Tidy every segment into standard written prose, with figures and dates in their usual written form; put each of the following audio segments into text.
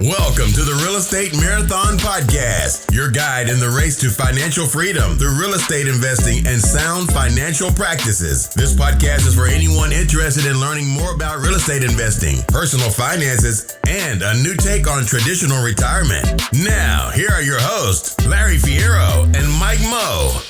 Welcome to the Real Estate Marathon Podcast, your guide in the race to financial freedom through real estate investing and sound financial practices. This podcast is for anyone interested in learning more about real estate investing, personal finances, and a new take on traditional retirement. Now, here are your hosts, Larry Fierro and Mike Moe.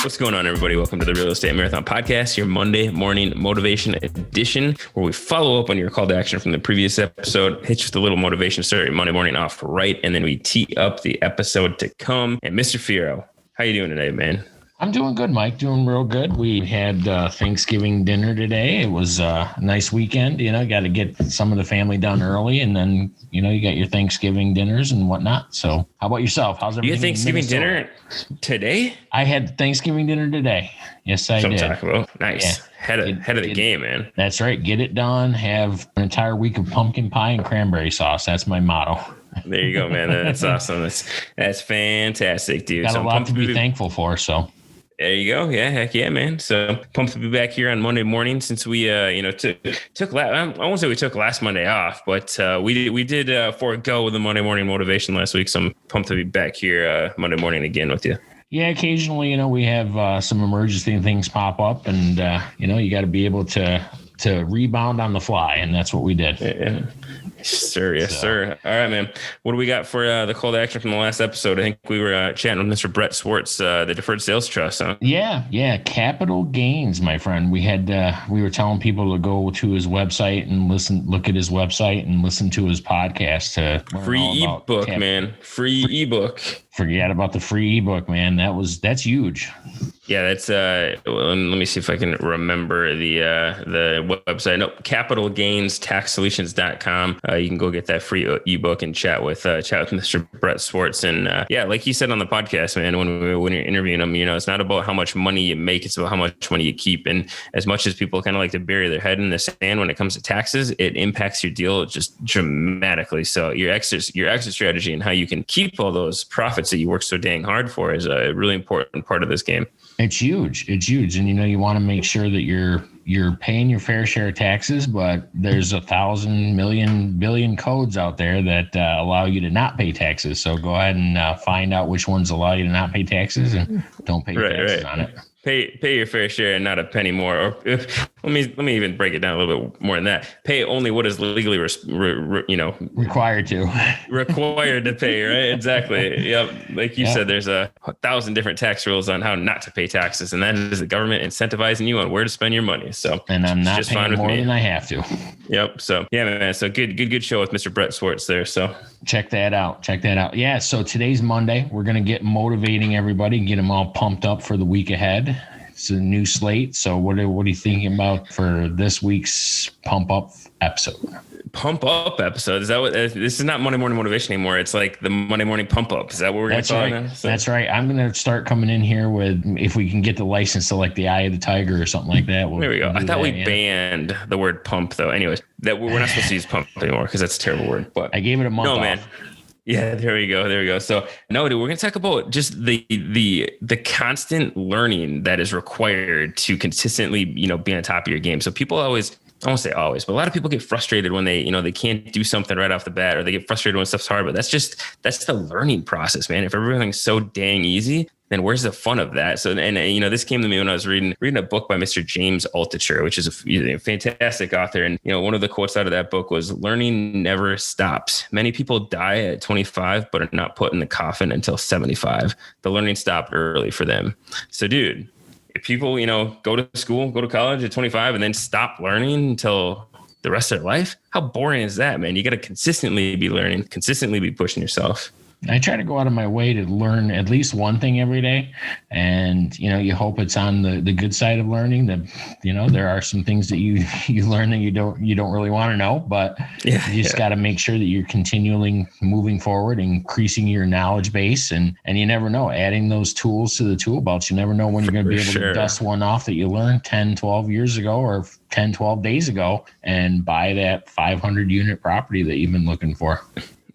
What's going on, everybody? Welcome to the Real Estate Marathon Podcast, your Monday morning motivation edition, where we follow up on your call to action from the previous episode, hit you with a little motivation, start your Monday morning off right, and then we tee up the episode to come. And Mr. Fierro, how you doing today, man? I'm doing good, Mike. Doing real good. We had Thanksgiving dinner today. It was a nice weekend. You know, got to get some of the family done early, and then, you know, you got your Thanksgiving dinners and whatnot. So how about yourself? How's everything? You had Thanksgiving dinner today? I had Thanksgiving dinner today. Yes, I did. Taco Bell. Nice. Yeah. Head of the game, man. That's right. Get it done. Have an entire week of pumpkin pie and cranberry sauce. That's my motto. There you go, man. That's awesome. That's fantastic, dude. Got a lot to be thankful for, so. There you go. Yeah, heck yeah, man. So pumped to be back here on Monday morning since we, took I won't say we took last Monday off, but we did forego the Monday morning motivation last week. So I'm pumped to be back here Monday morning again with you. Yeah, occasionally, you know, we have some emergency things pop up, and you know, you got to be able to rebound on the fly, and that's what we did. Yeah. Yes, sir. All right, man. What do we got for the call to action from the last episode? I think we were chatting with Mr. Brett Swartz, the Deferred Sales Trust, huh? Yeah. Capital gains, my friend. We were telling people to go to his website and look at his website and listen to his podcast. Free ebook, man. Free ebook. Forget about the free ebook, man. That's huge. Yeah, that's let me see if I can remember the website. No, capitalgainstaxsolutions.com. You can go get that free ebook and chat with Mr. Brett Swartz. And yeah, like he said on the podcast, man, when you're interviewing him, you know, it's not about how much money you make, it's about how much money you keep. And as much as people kind of like to bury their head in the sand when it comes to taxes, it impacts your deal just dramatically. So your exit strategy and how you can keep all those profits that you work so dang hard for is a really important part of this game. It's huge. And, you know, you want to make sure that you're paying your fair share of taxes, but there's 1,000 million billion codes out there that allow you to not pay taxes. So go ahead and find out which ones allow you to not pay taxes and don't pay taxes on it. Pay your fair share and not a penny more. Or let me even break it down a little bit more than that. Pay only what is legally required to pay. Right? Exactly. Yep. Like you said, there's 1,000 different tax rules on how not to pay taxes, and that is the government incentivizing you on where to spend your money. So, and I'm not paying more than I have to. Yep. So yeah, man. So good show with Mr. Brett Swartz there. So check that out. Yeah. So today's Monday. We're gonna get motivating everybody, get them all pumped up for the week ahead. It's a new slate. So what are you thinking about for this week's pump up episode? Pump up episode? Is that what this is? Not Monday morning motivation anymore. It's like the Monday morning pump up. Is that what we're going to call it now? So. That's right. I'm going to start coming in here with, if we can get the license to like the Eye of the Tiger or something like that. There we go. I thought we banned the word pump though. Anyways, that we're not supposed to use pump anymore because that's a terrible word. But I gave it a month off. Man. Yeah, there we go. So no, dude, we're going to talk about just the constant learning that is required to consistently, you know, be on top of your game. So people always, I won't say always, but a lot of people get frustrated when they can't do something right off the bat, or they get frustrated when stuff's hard, but that's the learning process, man. If everything's so dang easy, then where's the fun of that? So, and you know, this came to me when I was reading a book by Mr. James Altucher, which is a fantastic author. And, you know, one of the quotes out of that book was, "Learning never stops. Many people die at 25, but are not put in the coffin until 75. The learning stopped early for them." So, dude, if people, you know, go to school, go to college at 25 and then stop learning until the rest of their life, how boring is that, man? You got to consistently be learning, consistently be pushing yourself. I try to go out of my way to learn at least one thing every day. And, you know, you hope it's on the good side of learning. That, you know, there are some things that you learn that you don't really want to know, but you just got to make sure that you're continually moving forward, increasing your knowledge base. And you never know, adding those tools to the tool belt. You never know when you're going to be able to dust one off that you learned 10, 12 years ago or 10, 12 days ago and buy that 500 unit property that you've been looking for.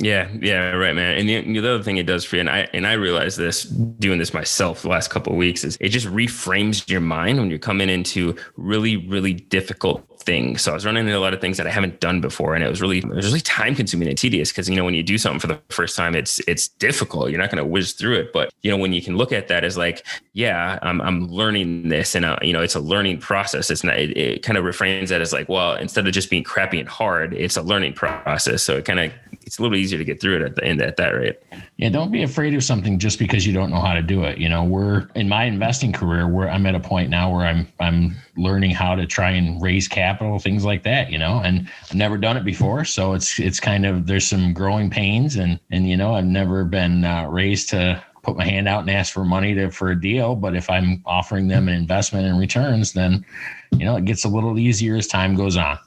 Yeah, right, man. And the other thing it does for you, and I realized this doing this myself the last couple of weeks, is it just reframes your mind when you're coming into really, really difficult things. So I was running into a lot of things that I haven't done before, and it was really time consuming and tedious because, when you do something for the first time, it's difficult. You're not going to whiz through it. But, when you can look at that as like, yeah, I'm learning this, and it's a learning process. It's not, it kind of reframes that as like, well, instead of just being crappy and hard, it's a learning process. So it's a little easier to get through it at the end at that rate. Yeah. Don't be afraid of something just because you don't know how to do it. We're in my investing career where I'm at a point now where I'm learning how to try and raise capital, things like that, and I've never done it before. So it's kind of, there's some growing pains and I've never been raised to put my hand out and ask for money for a deal. But if I'm offering them an investment and returns, then, it gets a little easier as time goes on.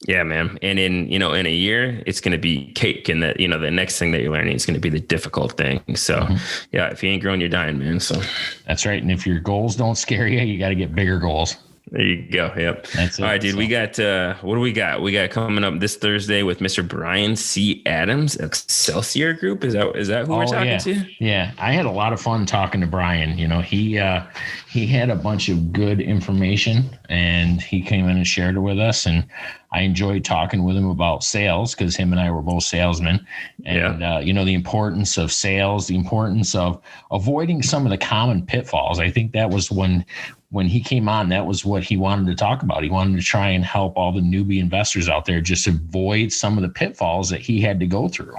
Yeah, man. And in a year, it's going to be cake. And that, the next thing that you're learning is going to be the difficult thing. So yeah, if you ain't growing, you're dying, man. So that's right. And if your goals don't scare you, you got to get bigger goals. There you go. Yep. That's it. All right, dude. So we got, what do we got? We got coming up this Thursday with Mr. Brian C. Adams, Excelsior Group. Is that who we're talking to? Yeah. I had a lot of fun talking to Brian. He had a bunch of good information and he came in and shared it with us. And I enjoyed talking with him about sales because him and I were both salesmen. And, the importance of sales, the importance of avoiding some of the common pitfalls. I think that was when he came on, that was what he wanted to talk about. He wanted to try and help all the newbie investors out there just avoid some of the pitfalls that he had to go through.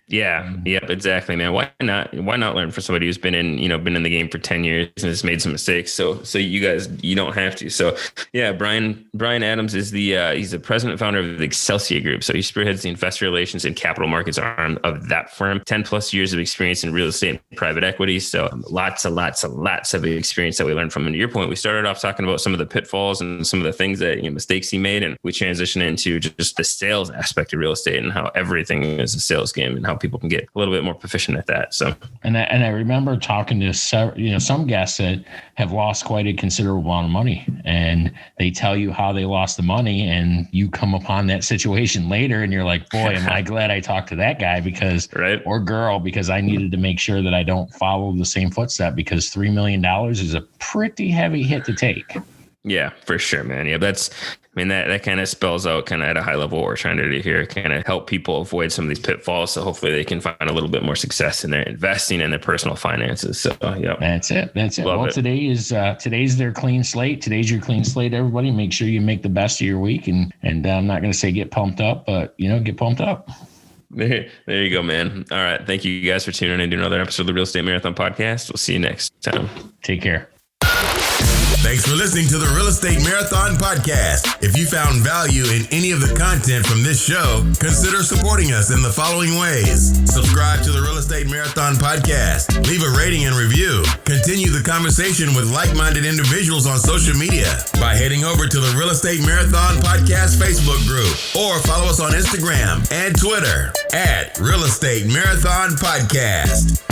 Yeah. Yep. Exactly, man. Why not learn from somebody who's been in the game for 10 years and has made some mistakes? So you guys, you don't have to. So yeah, Brian Adams is he's the president and founder of the Excelsior Group. So he spearheads the investor relations and capital markets arm of that firm. 10 plus years of experience in real estate and private equity. So lots of experience that we learned from. And to your point, we started off talking about some of the pitfalls and some of the things that, mistakes he made. And we transitioned into just the sales aspect of real estate and how everything is a sales game and how people can get a little bit more proficient at that. So, and I remember talking to some guests that have lost quite a considerable amount of money, and they tell you how they lost the money, and you come upon that situation later, and you're like, boy, am I glad I talked to that guy or girl, because I needed to make sure that I don't follow the same footstep, because $3 million is a pretty heavy hit to take. Yeah, for sure, man. Yeah, that kind of spells out kind of at a high level what we're trying to do here, kind of help people avoid some of these pitfalls. So hopefully they can find a little bit more success in their investing and their personal finances. So yeah, that's it. Well, today's their clean slate. Today's your clean slate, everybody. Make sure you make the best of your week. And I'm not going to say get pumped up, but get pumped up. There you go, man. All right. Thank you guys for tuning in to another episode of the Real Estate Marathon Podcast. We'll see you next time. Take care. Thanks for listening to the Real Estate Marathon Podcast. If you found value in any of the content from this show, consider supporting us in the following ways. Subscribe to the Real Estate Marathon Podcast. Leave a rating and review. Continue the conversation with like-minded individuals on social media by heading over to the Real Estate Marathon Podcast Facebook group, or follow us on Instagram and Twitter at Real Estate Marathon Podcast.